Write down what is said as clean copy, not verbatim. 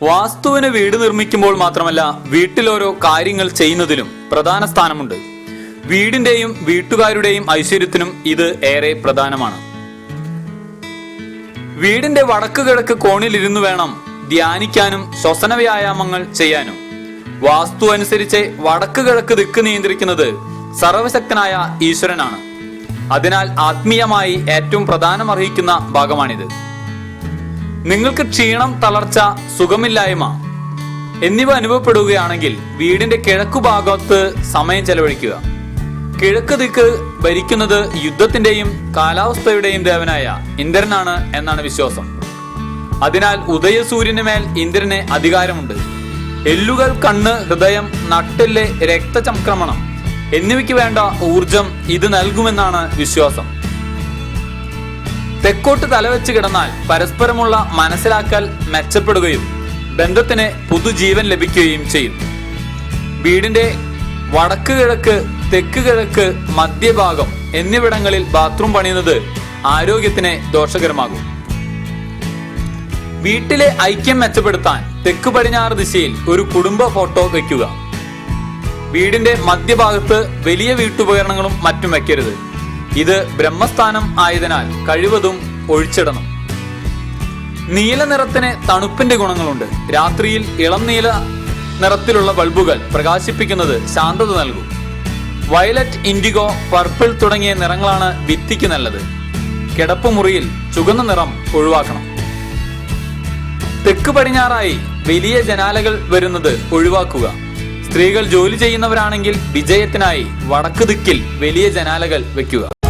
വാസ്തുവിന് വീട് നിർമ്മിക്കുമ്പോൾ മാത്രമല്ല, വീട്ടിലോരോ കാര്യങ്ങൾ ചെയ്യുന്നതിലും പ്രധാന സ്ഥാനമുണ്ട്. വീടിന്റെയും വീട്ടുകാരുടെയും ഐശ്വര്യത്തിനും ഇത് ഏറെ പ്രധാനമാണ്. വീടിന്റെ വടക്ക് കിഴക്ക് കോണിലിരുന്നു വേണം ധ്യാനിക്കാനും ശ്വസന വ്യായാമങ്ങൾ ചെയ്യാനും. വാസ്തു അനുസരിച്ച് വടക്ക് കിഴക്ക് ദിക്ക് നിയന്ത്രിക്കുന്നത് സർവശക്തനായ ഈശ്വരനാണ്. അതിനാൽ ആത്മീയമായി ഏറ്റവും പ്രധാനമർഹിക്കുന്ന ഭാഗമാണിത്. നിങ്ങൾക്ക് ക്ഷീണം, തളർച്ച, സുഖമില്ലായ്മ എന്നിവ അനുഭവപ്പെടുകയാണെങ്കിൽ വീടിന്റെ കിഴക്കു ഭാഗത്ത് സമയം ചെലവഴിക്കുക. കിഴക്ക് ദിക്ക് ഭരിക്കുന്നത് യുദ്ധത്തിന്റെയും കാലാവസ്ഥയുടെയും ദേവനായ ഇന്ദ്രനാണ് എന്നാണ് വിശ്വാസം. അതിനാൽ ഉദയസൂര്യന് മേൽ ഇന്ദ്രന് അധികാരമുണ്ട്. എല്ലുകൾ, കണ്ണ്, ഹൃദയം, നട്ടെല്ല്, രക്തചംക്രമണം എന്നിവയ്ക്ക് വേണ്ട ഊർജം ഇത് നൽകുമെന്നാണ് വിശ്വാസം. തെക്കോട്ട് തലവെച്ച് കിടന്നാൽ പരസ്പരമുള്ള മനസ്സിലാക്കൽ മെച്ചപ്പെടുകയും ബന്ധത്തിന് പുതുജീവൻ ലഭിക്കുകയും ചെയ്യും. വീടിന്റെ വടക്ക് കിഴക്ക്, തെക്ക് കിഴക്ക്, മധ്യഭാഗം എന്നിവിടങ്ങളിൽ ബാത്റൂം പണിയുന്നത് ആരോഗ്യത്തിന് ദോഷകരമാകും. വീട്ടിലെ ഐക്യം മെച്ചപ്പെടുത്താൻ തെക്ക് പടിഞ്ഞാറ് ദിശയിൽ ഒരു കുടുംബ ഫോട്ടോ വെക്കുക. വീടിന്റെ മധ്യഭാഗത്ത് വലിയ വീട്ടുപകരണങ്ങളും മറ്റും വെക്കരുത്. ഇത് ബ്രഹ്മസ്ഥാനം ആയതിനാൽ കഴിവതും ഒഴിച്ചിടണം. നീല നിറത്തിന് തണുപ്പിന്റെ ഗുണങ്ങളുണ്ട്. രാത്രിയിൽ ഇളം നീല നിറത്തിലുള്ള ബൾബുകൾ പ്രകാശിപ്പിക്കുന്നത് ശാന്തത നൽകും. വയലറ്റ്, ഇൻഡിഗോ, പർപ്പിൾ തുടങ്ങിയ നിറങ്ങളാണ് ഭിത്തിക്ക് നല്ലത്. കിടപ്പുമുറിയിൽ ചുവന്ന നിറം ഒഴിവാക്കണം. തെക്ക് പടിഞ്ഞാറായി വലിയ ജനാലകൾ വരുന്നത് ഒഴിവാക്കുക. സ്ത്രീകൾ ജോലി ചെയ്യുന്നവരാണെങ്കിൽ വിജയത്തിനായി വടക്ക് ദിക്കിൽ വലിയ ജനാലകൾ വെക്കുക.